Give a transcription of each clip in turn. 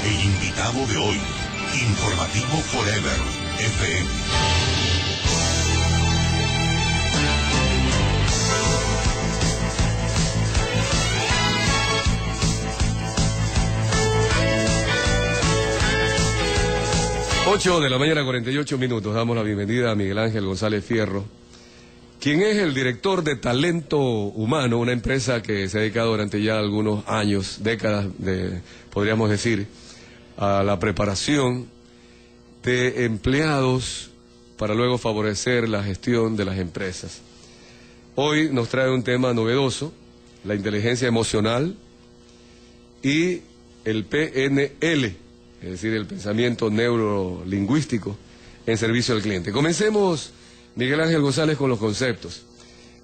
El invitado de hoy, Informativo Forever, FM. Ocho de la mañana, 48 minutos. Damos la bienvenida a Miguel Ángel González Fierro, quien es el director de Talento Humano, una empresa que se ha dedicado durante ya algunos años, décadas, podríamos decir, a la preparación de empleados para luego favorecer la gestión de las empresas. Hoy nos trae un tema novedoso, la inteligencia emocional y el PNL, es decir, el pensamiento neurolingüístico en servicio al cliente. Comencemos, Miguel Ángel González, con los conceptos.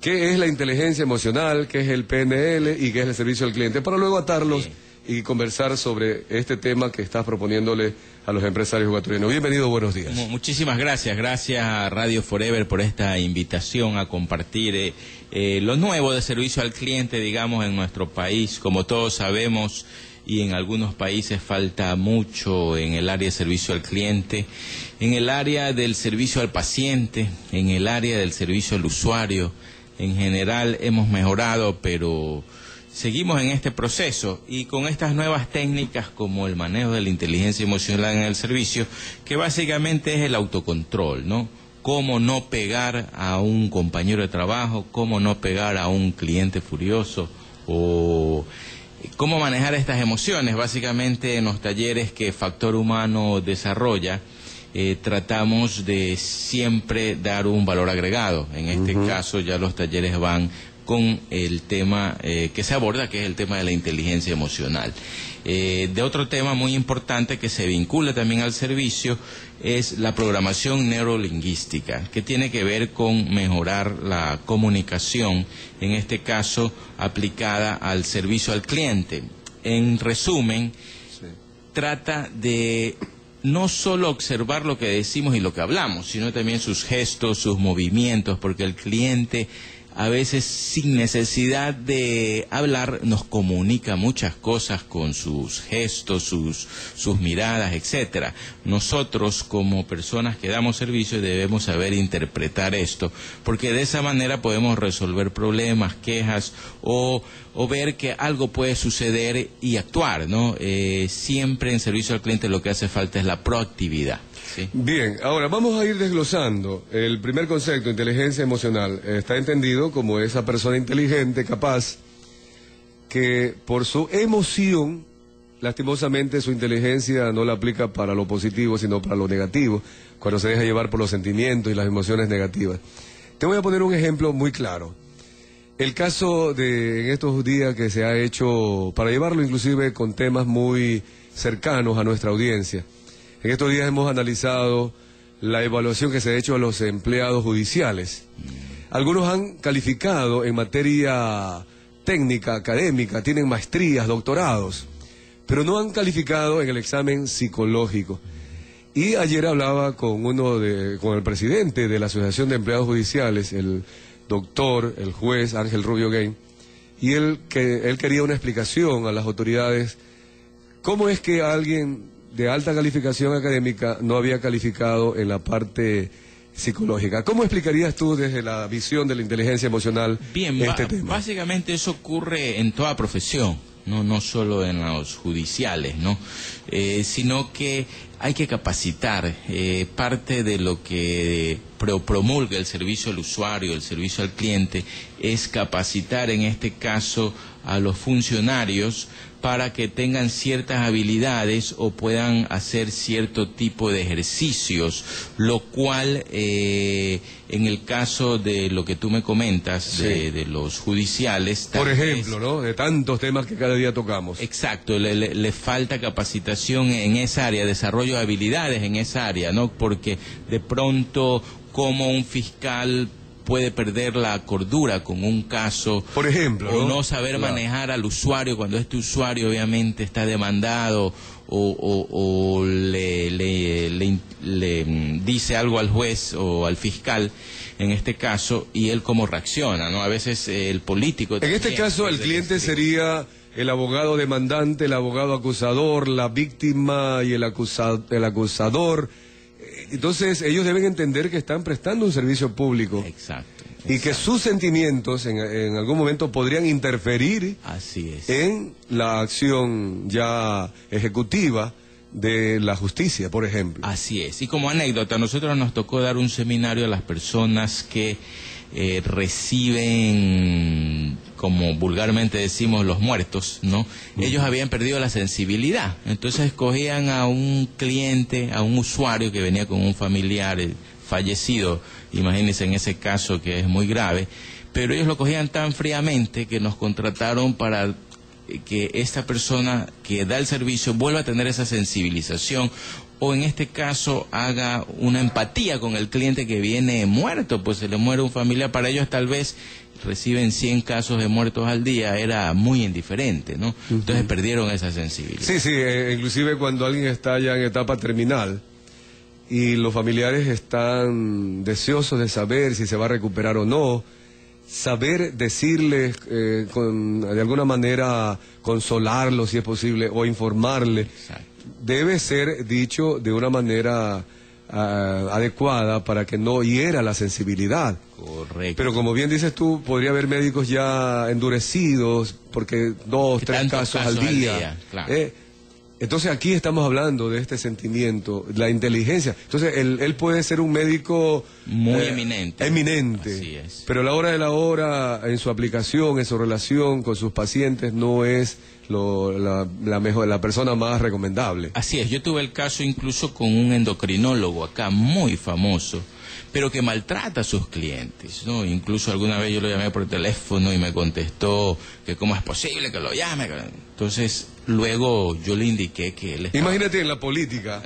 ¿Qué es la inteligencia emocional? ¿Qué es el PNL? ¿Y qué es el servicio al cliente? Para luego atarlos y conversar sobre este tema que estás proponiéndole a los empresarios ecuatorianos. Bienvenido, buenos días. Muchísimas gracias. Gracias a Radio Forever por esta invitación a compartir lo nuevo de servicio al cliente, digamos, en nuestro país. Como todos sabemos, y en algunos países falta mucho en el área de servicio al cliente, en el área del servicio al paciente, en el área del servicio al usuario. En general hemos mejorado, pero seguimos en este proceso y con estas nuevas técnicas como el manejo de la inteligencia emocional en el servicio, que básicamente es el autocontrol, ¿no? Cómo no pegar a un compañero de trabajo, cómo no pegar a un cliente furioso o cómo manejar estas emociones. Básicamente en los talleres que Factor Humano desarrolla, tratamos de siempre dar un valor agregado. En este caso ya los talleres van con el tema que se aborda, que es el tema de la inteligencia emocional. De otro tema muy importante que se vincula también al servicio es la programación neurolingüística, que tiene que ver con mejorar la comunicación, en este caso aplicada al servicio al cliente. En resumen, trata de no solo observar lo que decimos y lo que hablamos, sino también sus gestos, sus movimientos, porque el cliente a veces sin necesidad de hablar nos comunica muchas cosas con sus gestos, sus miradas, etcétera. Nosotros como personas que damos servicio debemos saber interpretar esto, porque de esa manera podemos resolver problemas, quejas o ver que algo puede suceder y actuar, ¿no? Siempre en servicio al cliente lo que hace falta es la proactividad. ¿Sí? Bien, ahora vamos a ir desglosando. El primer concepto, inteligencia emocional, está entendido como esa persona inteligente, capaz, que por su emoción, lastimosamente su inteligencia no la aplica para lo positivo, sino para lo negativo, cuando se deja llevar por los sentimientos y las emociones negativas. Te voy a poner un ejemplo muy claro. El caso de en estos días que se ha hecho, para llevarlo inclusive con temas muy cercanos a nuestra audiencia. En estos días hemos analizado la evaluación que se ha hecho a los empleados judiciales. Algunos han calificado en materia técnica, académica, tienen maestrías, doctorados, pero no han calificado en el examen psicológico. Y ayer hablaba con con el presidente de la Asociación de Empleados Judiciales, el doctor, el juez Ángel Rubio Gain, y él quería una explicación a las autoridades. ¿Cómo es que alguien de alta calificación académica no había calificado en la parte psicológica? ¿Cómo explicarías tú desde la visión de la inteligencia emocional este tema? Básicamente eso ocurre en toda profesión, no solo en los judiciales, ¿no? Sino que hay que capacitar. Parte de lo que promulga el servicio al usuario, el servicio al cliente, es capacitar en este caso a los funcionarios para que tengan ciertas habilidades o puedan hacer cierto tipo de ejercicios, lo cual en el caso de lo que tú me comentas, de los judiciales... Por ejemplo, ¿no? De tantos temas que cada día tocamos. Exacto, le falta capacitación en esa área, desarrollo de habilidades en esa área, ¿no? Porque de pronto, como un fiscal puede perder la cordura con un caso, por ejemplo, o no saber manejar al usuario cuando este usuario obviamente está demandado o le dice algo al juez o al fiscal. en este caso, y él cómo reacciona, ¿no? A veces el político... En este caso, el cliente sería el abogado demandante, el abogado acusador, la víctima y el acusador. Entonces, ellos deben entender que están prestando un servicio público. Exacto. Y que sus sentimientos en algún momento podrían interferir Así es. en la acción ya ejecutiva de la justicia, por ejemplo. Así es. Y como anécdota, a nosotros nos tocó dar un seminario a las personas que reciben, como vulgarmente decimos, los muertos, ¿no? Ellos habían perdido la sensibilidad. Entonces escogían a un cliente, a un usuario que venía con un familiar fallecido, imagínense en ese caso que es muy grave, pero ellos lo cogían tan fríamente que nos contrataron para que esta persona que da el servicio vuelva a tener esa sensibilización, o en este caso haga una empatía con el cliente que viene muerto, pues se le muere un familiar. Para ellos tal vez reciben 100 casos de muertos al día, era muy indiferente, ¿no? Entonces perdieron esa sensibilidad. Sí, sí, inclusive cuando alguien está ya en etapa terminal y los familiares están deseosos de saber si se va a recuperar o no, saber decirles, de alguna manera consolarlos si es posible, o informarles. Exacto. Debe ser dicho de una manera adecuada para que no hiera la sensibilidad. Correcto. Pero como bien dices tú, podría haber médicos ya endurecidos porque 2, 3 casos al día. Claro. Entonces aquí estamos hablando de este sentimiento, la inteligencia. Entonces él puede ser un médico muy eminente. Así es. Pero a la hora de la hora, en su aplicación, en su relación con sus pacientes, no es la persona más recomendable. Así es. Yo tuve el caso incluso con un endocrinólogo acá muy famoso, pero que maltrata a sus clientes, ¿no? Incluso alguna vez yo lo llamé por teléfono y me contestó que cómo es posible que lo llame. Entonces, luego yo le indiqué que él estaba... Imagínate en la política,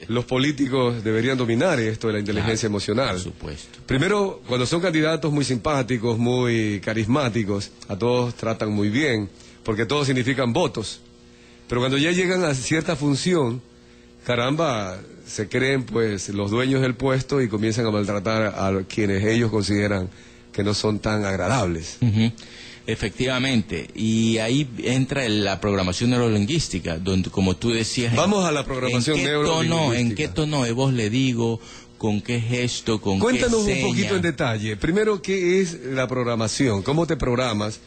los políticos deberían dominar esto de la inteligencia emocional. Por supuesto. Primero, cuando son candidatos muy simpáticos, muy carismáticos, a todos tratan muy bien, porque todos significan votos. Pero cuando ya llegan a cierta función, caramba, se creen pues los dueños del puesto y comienzan a maltratar a quienes ellos consideran que no son tan agradables. Efectivamente, y ahí entra la programación neurolingüística, donde, como tú decías... Vamos a la programación neurolingüística. ¿En qué tono de voz le digo? ¿Con qué gesto? ¿Con Cuéntanos qué seña? un poquito en detalle. Primero, ¿qué es la programación? ¿Cómo te programas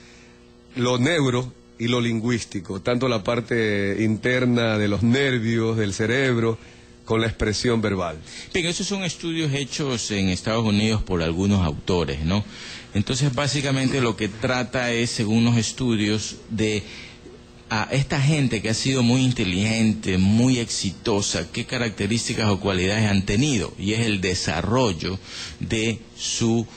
lo neuro y lo lingüístico? Tanto la parte interna de los nervios, del cerebro, con la expresión verbal. Bien, esos son estudios hechos en Estados Unidos por algunos autores, ¿no? Entonces, básicamente lo que trata es, según los estudios, de a esta gente que ha sido muy inteligente, muy exitosa, qué características o cualidades han tenido, y es el desarrollo de su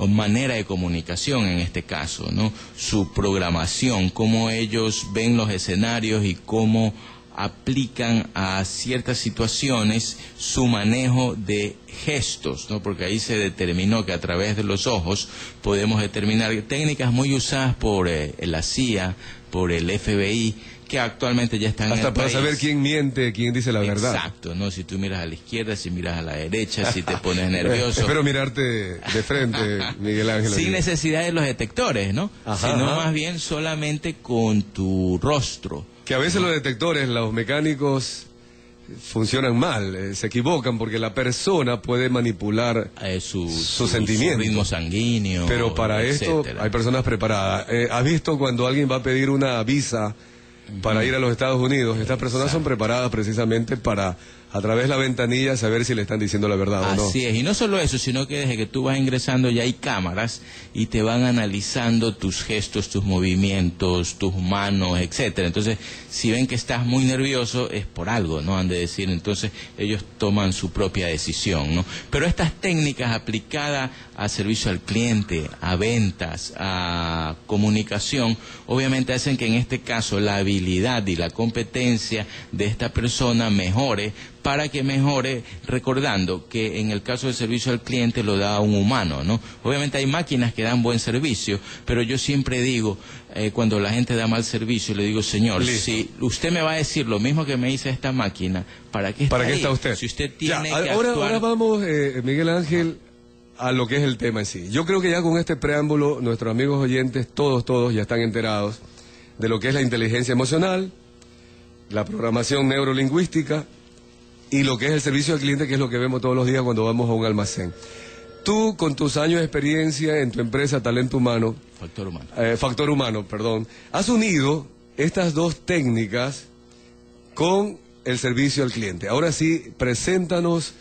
manera de comunicación en este caso, ¿no? Su programación, cómo ellos ven los escenarios y cómo aplican a ciertas situaciones su manejo de gestos, ¿no? Porque ahí se determinó que a través de los ojos podemos determinar técnicas muy usadas por la CIA, por el FBI, que actualmente ya están hasta en el para país. Saber quién miente, quién dice la verdad. Exacto, ¿no? Si tú miras a la izquierda, si miras a la derecha, si te pones nervioso. Espero mirarte de frente, Miguel Ángel. Sin necesidad de los detectores, ¿no? Sino más bien solamente con tu rostro. Que a veces los detectores, los mecánicos, funcionan mal, se equivocan porque la persona puede manipular su sentimiento, su ritmo sanguíneo. Pero para esto hay personas preparadas. ¿Has visto cuando alguien va a pedir una visa para ir a los Estados Unidos? Estas personas son preparadas precisamente para, a través de la ventanilla, saber si le están diciendo la verdad o no. Así es, y no solo eso, sino que desde que tú vas ingresando ya hay cámaras y te van analizando tus gestos, tus movimientos, tus manos, etcétera. Entonces, si ven que estás muy nervioso, es por algo, ¿no? Han de decir, entonces ellos toman su propia decisión, ¿no? Pero estas técnicas aplicadas a servicio al cliente, a ventas, a comunicación, obviamente hacen que en este caso la habilidad y la competencia de esta persona mejore, para que mejore, recordando que en el caso del servicio al cliente lo da un humano, ¿no? Obviamente hay máquinas que dan buen servicio, pero yo siempre digo, cuando la gente da mal servicio, le digo, señor, si usted me va a decir lo mismo que me dice esta máquina, ¿para qué está usted? Si usted tiene que ahora vamos, Miguel Ángel, a lo que es el tema en sí. Yo creo que ya con este preámbulo, nuestros amigos oyentes, todos ya están enterados de lo que es la inteligencia emocional, la programación neurolingüística y lo que es el servicio al cliente, que es lo que vemos todos los días cuando vamos a un almacén. Tú, con tus años de experiencia en tu empresa Talento Humano, Factor Humano, perdón, has unido estas dos técnicas con el servicio al cliente. Ahora sí, preséntanos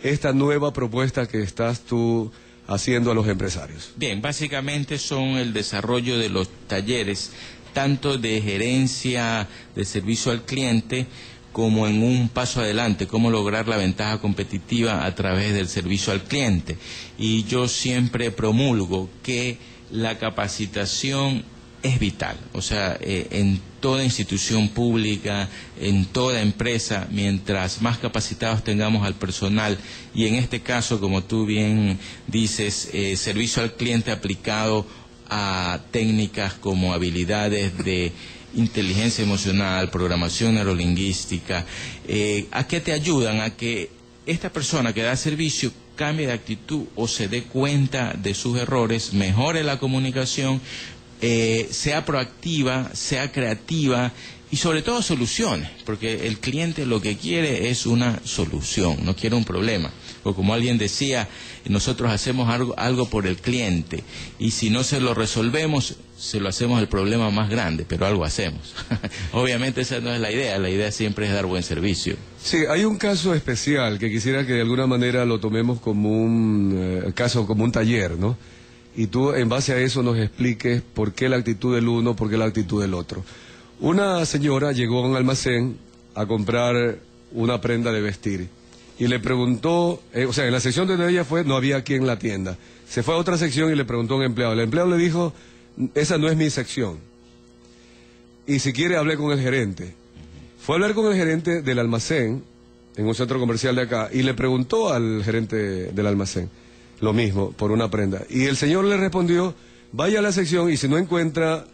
esta nueva propuesta que estás tú haciendo a los empresarios. Bien, básicamente son el desarrollo de los talleres, tanto de gerencia de servicio al cliente, como en un paso adelante, cómo lograr la ventaja competitiva a través del servicio al cliente. Y yo siempre promulgo que la capacitación es vital, o sea, en toda institución pública, en toda empresa, mientras más capacitados tengamos al personal, y en este caso, como tú bien dices, servicio al cliente aplicado a técnicas como habilidades de inteligencia emocional, programación neurolingüística, ¿a qué te ayudan? A que esta persona que da servicio cambie de actitud o se dé cuenta de sus errores, mejore la comunicación, sea proactiva, sea creativa y sobre todo soluciones, porque el cliente lo que quiere es una solución, no quiere un problema. O como alguien decía, nosotros hacemos algo por el cliente y si no se lo resolvemos, se lo hacemos el problema más grande, pero algo hacemos. Obviamente esa no es la idea siempre es dar buen servicio. Sí, hay un caso especial que quisiera que de alguna manera lo tomemos como un caso, como un taller, ¿no? Y tú en base a eso nos expliques por qué la actitud del uno, por qué la actitud del otro. Una señora llegó a un almacén a comprar una prenda de vestir y le preguntó, o sea, en la sección donde ella fue no había quien en la tienda. Se fue a otra sección y le preguntó a un empleado. El empleado le dijo, esa no es mi sección. Y si quiere hablé con el gerente. Fue a hablar con el gerente del almacén, en un centro comercial de acá, y le preguntó al gerente del almacén lo mismo, por una prenda. Y el señor le respondió, vaya a la sección y si no encuentra,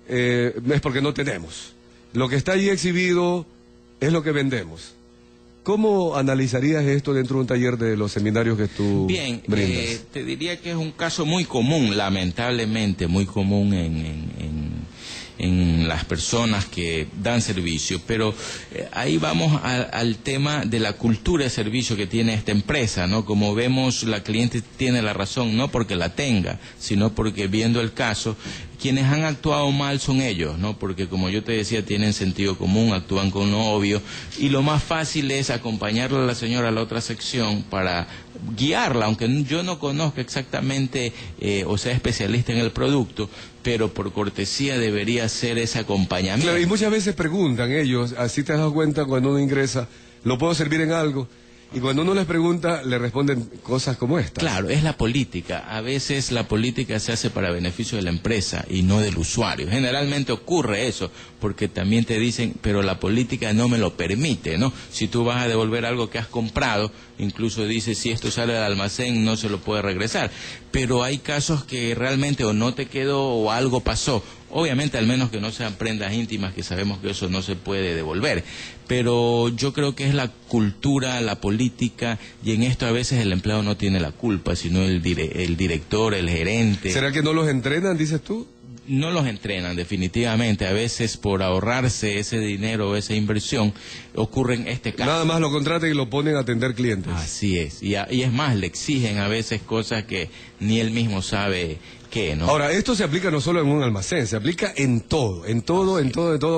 es porque no tenemos. Lo que está allí exhibido es lo que vendemos. ¿Cómo analizarías esto dentro de un taller de los seminarios que tú brindas? Bien, te diría que es un caso muy común, lamentablemente, muy común en las personas que dan servicio, pero ahí vamos al tema de la cultura de servicio que tiene esta empresa, ¿no? Como vemos, la cliente tiene la razón, no porque la tenga, sino porque viendo el caso, quienes han actuado mal son ellos, ¿no? Porque como yo te decía, tienen sentido común, actúan con lo obvio, y lo más fácil es acompañarle a la señora a la otra sección para guiarla, aunque yo no conozca exactamente o sea especialista en el producto, pero por cortesía debería hacer ese acompañamiento. Claro, y muchas veces preguntan ellos, así te has dado cuenta cuando uno ingresa, ¿lo puedo servir en algo? Y cuando uno les pregunta, le responden cosas como esta. Claro, es la política. A veces la política se hace para beneficio de la empresa y no del usuario. Generalmente ocurre eso, porque también te dicen, pero la política no me lo permite, ¿no? Si tú vas a devolver algo que has comprado, incluso dice, si esto sale del almacén, no se lo puede regresar. Pero hay casos que realmente o no te quedó o algo pasó. Obviamente, al menos que no sean prendas íntimas, que sabemos que eso no se puede devolver. Pero yo creo que es la cultura, la política, y en esto a veces el empleado no tiene la culpa, sino el director, el gerente. ¿Será que no los entrenan, dices tú? No los entrenan, definitivamente. A veces por ahorrarse ese dinero o esa inversión, ocurren este caso. Nada más lo contratan y lo ponen a atender clientes. Así es. Y es más, le exigen a veces cosas que ni él mismo sabe qué, ¿no? Ahora, esto se aplica no solo en un almacén, se aplica en todo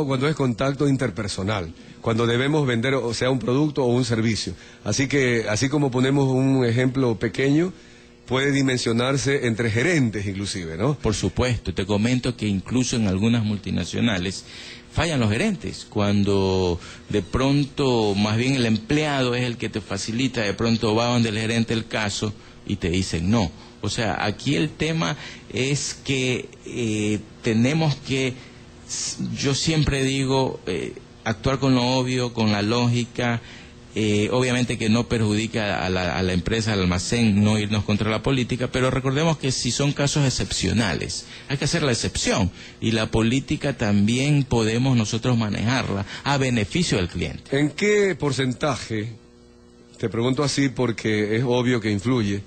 cuando es contacto interpersonal, cuando debemos vender, o sea, un producto o un servicio. Así que, así como ponemos un ejemplo pequeño, puede dimensionarse entre gerentes inclusive, ¿no? Por supuesto, te comento que incluso en algunas multinacionales fallan los gerentes, cuando de pronto más bien el empleado es el que te facilita, de pronto va donde el gerente el caso y te dicen no. O sea, aquí el tema es que tenemos que, yo siempre digo, actuar con lo obvio, con la lógica, obviamente que no perjudica a la empresa, al almacén, no irnos contra la política, pero recordemos que si son casos excepcionales, hay que hacer la excepción, y la política también podemos nosotros manejarla a beneficio del cliente. ¿En qué porcentaje, te pregunto así porque es obvio que influye,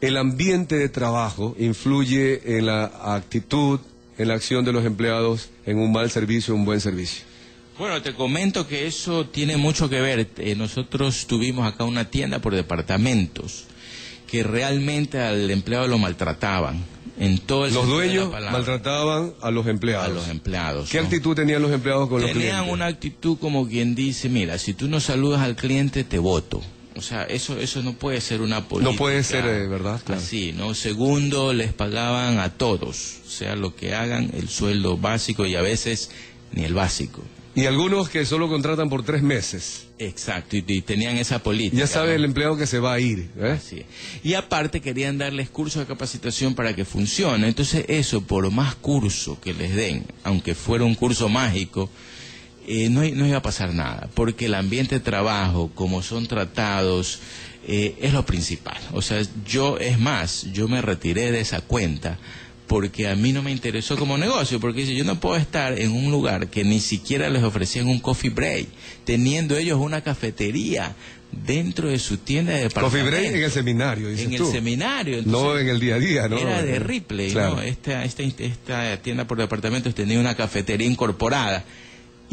el ambiente de trabajo influye en la actitud, en la acción de los empleados, en un mal servicio, un buen servicio? Bueno, te comento que eso tiene mucho que ver. Nosotros tuvimos acá una tienda por departamentos que realmente al empleado lo maltrataban. En todo el los dueños maltrataban a los empleados. A los empleados. ¿Qué actitud tenían los empleados con los clientes? Tenían una actitud como quien dice, mira, si tú no saludas al cliente, te voto. O sea, eso no puede ser una política. No puede ser, ¿verdad? Claro. Así, ¿no? Segundo, les pagaban a todos, o sea, lo que hagan, el sueldo básico y a veces ni el básico. Y algunos que solo contratan por 3 meses. Exacto, y tenían esa política. Ya sabe, ¿no? El empleado que se va a ir. Así es. Y aparte querían darles cursos de capacitación para que funcione. Entonces eso, por más curso que les den, aunque fuera un curso mágico, no iba a pasar nada. Porque el ambiente de trabajo, como son tratados, es lo principal. O sea, yo me retiré de esa cuenta porque a mí no me interesó como negocio, porque dice, yo no puedo estar en un lugar que ni siquiera les ofrecían un coffee break, teniendo ellos una cafetería dentro de su tienda de departamento. Coffee break en el seminario, dices tú. En el seminario. Entonces, no en el día a día, ¿no? Era de Ripley, claro. ¿no? Esta tienda por departamentos tenía una cafetería incorporada.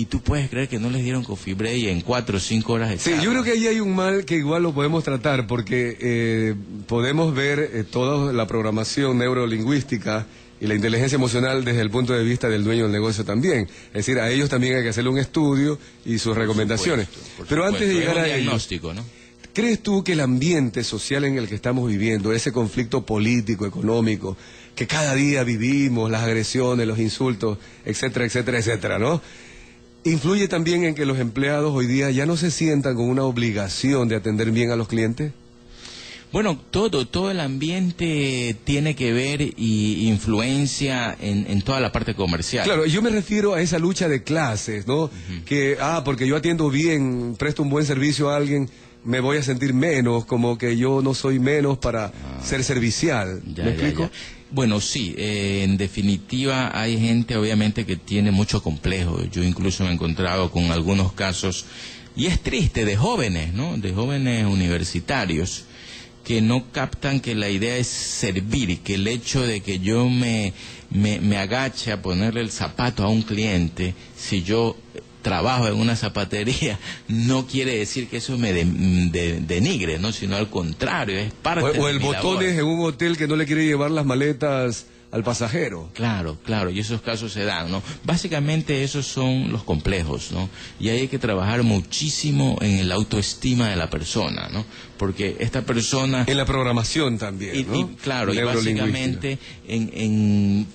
Y tú puedes creer que no les dieron coffee break en 4 o 5 horas de Sí, charla. yo creo que ahí hay un mal que igual lo podemos tratar, porque podemos ver toda la programación neurolingüística y la inteligencia emocional desde el punto de vista del dueño del negocio también. Es decir, a ellos también hay que hacerle un estudio y sus recomendaciones. Pero antes de llegar a diagnóstico, ¿no? ¿Crees tú que el ambiente social en el que estamos viviendo, ese conflicto político, económico, que cada día vivimos, las agresiones, los insultos, etcétera, etcétera, etcétera, ¿no?, influye también en que los empleados hoy día ya no se sientan con una obligación de atender bien a los clientes? Bueno, todo el ambiente tiene que ver y influencia en toda la parte comercial. Claro, yo me refiero a esa lucha de clases, ¿no? Que, porque yo atiendo bien, presto un buen servicio a alguien, me voy a sentir menos, como que yo no soy menos para ser servicial. ¿Me explico? Ya. Bueno, sí, en definitiva hay gente obviamente que tiene mucho complejo. Yo incluso me he encontrado con algunos casos, y es triste, de jóvenes, ¿no? De jóvenes universitarios que no captan que la idea es servir, que el hecho de que yo me agache a ponerle el zapato a un cliente, si yo trabajo en una zapatería, no quiere decir que eso me denigre, ¿no? Sino al contrario, es parte de mi labor. O el botones en un hotel que no le quiere llevar las maletas al pasajero. Claro, y esos casos se dan, ¿no? Básicamente esos son los complejos, ¿no? Y ahí hay que trabajar muchísimo en la autoestima de la persona, ¿no? Porque esta persona... En la programación también, ¿no? Y básicamente en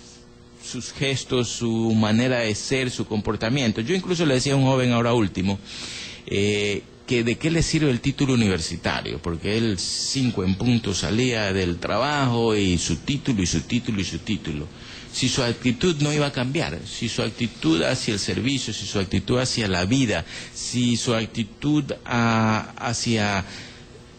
sus gestos, su manera de ser, su comportamiento. Yo incluso le decía a un joven ahora último, que de qué le sirve el título universitario, porque él 5 en punto salía del trabajo y su título, si su actitud no iba a cambiar, si su actitud hacia el servicio, si su actitud hacia la vida, si su actitud hacia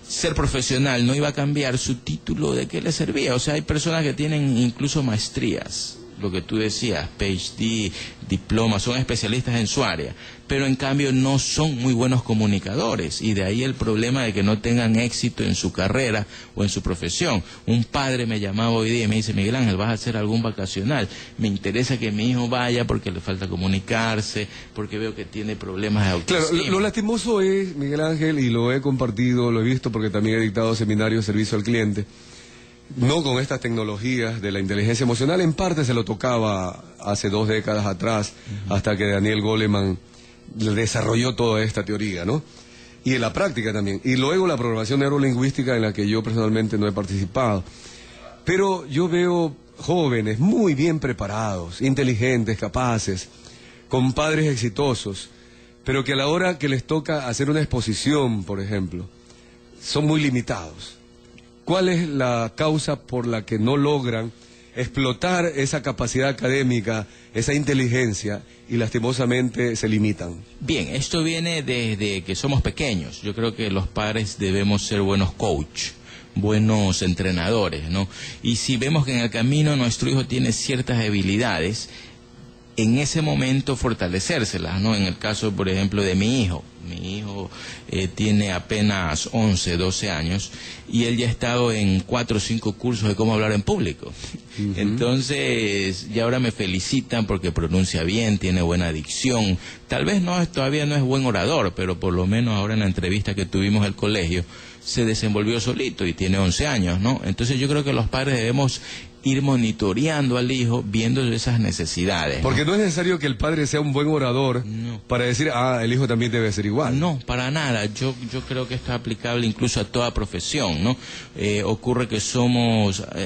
ser profesional no iba a cambiar, su título de qué le servía. O sea, hay personas que tienen incluso maestrías, lo que tú decías, PhD, diplomas, son especialistas en su área, pero en cambio no son muy buenos comunicadores, y de ahí el problema de que no tengan éxito en su carrera o en su profesión. Un padre me llamaba hoy día y me dice, Miguel Ángel, ¿vas a hacer algún vacacional? Me interesa que mi hijo vaya porque le falta comunicarse, porque veo que tiene problemas de autoestima. Claro, lo lastimoso es, Miguel Ángel, y lo he compartido, lo he visto porque también he dictado seminarios de servicio al cliente, no con estas tecnologías de la inteligencia emocional, en parte se lo tocaba hace 2 décadas atrás, hasta que Daniel Goleman desarrolló toda esta teoría, ¿no? Y en la práctica también. Y luego la programación neurolingüística, en la que yo personalmente no he participado. Pero yo veo jóvenes muy bien preparados, inteligentes, capaces, con padres exitosos, pero que a la hora que les toca hacer una exposición, por ejemplo, son muy limitados. ¿Cuál es la causa por la que no logran explotar esa capacidad académica, esa inteligencia, y lastimosamente se limitan? Bien, esto viene desde que somos pequeños. Yo creo que los padres debemos ser buenos coach, buenos entrenadores, ¿no? Y si vemos que en el camino nuestro hijo tiene ciertas debilidades, en ese momento fortalecérselas, ¿no? En el caso, por ejemplo, de mi hijo. Mi hijo tiene apenas 11, 12 años y él ya ha estado en 4 o 5 cursos de cómo hablar en público. Entonces, ya ahora me felicitan porque pronuncia bien, tiene buena dicción. Tal vez todavía no es buen orador, pero por lo menos ahora en la entrevista que tuvimos en el colegio, se desenvolvió solito y tiene 11 años, ¿no? Entonces yo creo que los padres debemos ir monitoreando al hijo, viendo esas necesidades. Porque no es necesario que el padre sea un buen orador para decir, el hijo también debe ser igual. No, para nada. Yo creo que esto es aplicable incluso a toda profesión, ¿no? Ocurre que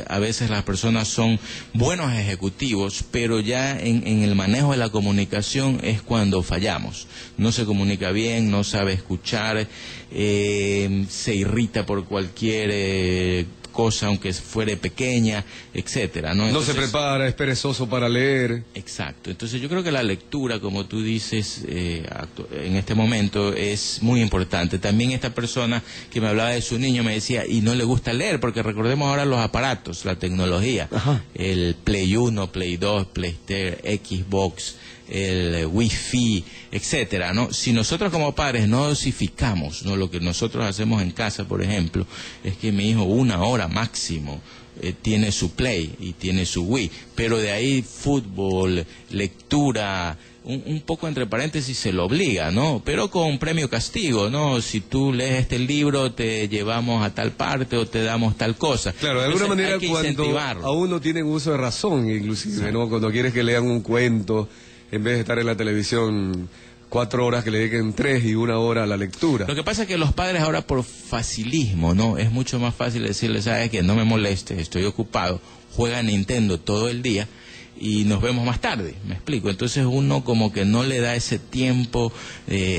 a veces las personas son buenos ejecutivos, pero ya en el manejo de la comunicación es cuando fallamos. No se comunica bien, no sabe escuchar, se irrita por cualquier cosa, aunque fuere pequeña, etcétera, ¿no? Entonces, no se prepara, es perezoso para leer. Exacto. Entonces yo creo que la lectura, como tú dices, en este momento es muy importante. También esta persona que me hablaba de su niño me decía, y no le gusta leer, porque recordemos ahora los aparatos, la tecnología, el Play 1, Play 2, PlayStation, Xbox, el Wi-Fi, etcétera, ¿no? Si nosotros como padres no dosificamos, ¿no? Lo que nosotros hacemos en casa, por ejemplo, es que mi hijo 1 hora máximo tiene su Play y tiene su Wii, pero de ahí fútbol, lectura, un poco entre paréntesis se lo obliga, ¿no? Pero con premio castigo, ¿no? Si tú lees este libro te llevamos a tal parte o te damos tal cosa. Claro, de alguna manera cuando aún no tienen uso de razón, inclusive, ¿no? Cuando quieres que lean un cuento, en vez de estar en la televisión 4 horas, que le dediquen 3 y 1 hora a la lectura. Lo que pasa es que los padres ahora por facilismo, ¿no? Es mucho más fácil decirles, ¿sabes qué? No me molestes, estoy ocupado, juega Nintendo todo el día y nos vemos más tarde, me explico. Entonces uno como que no le da ese tiempo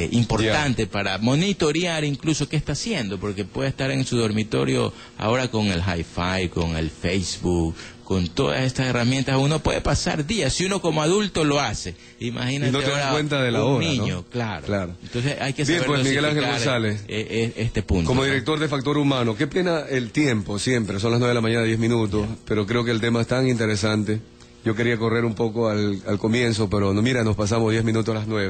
importante para monitorear incluso qué está haciendo, porque puede estar en su dormitorio ahora con el hi-fi, con el Facebook, con todas estas herramientas. Uno puede pasar días, si uno como adulto lo hace, imagínate, y no te das cuenta de la un hora, niño, ¿no? Claro. Entonces hay que saber pues, Miguel Ángel González, este punto. Como director de Factor Humano, qué pena el tiempo siempre, son las 9 de la mañana, 10 minutos, pero creo que el tema es tan interesante. Yo quería correr un poco al comienzo, pero no, mira, nos pasamos 10 minutos a las 9.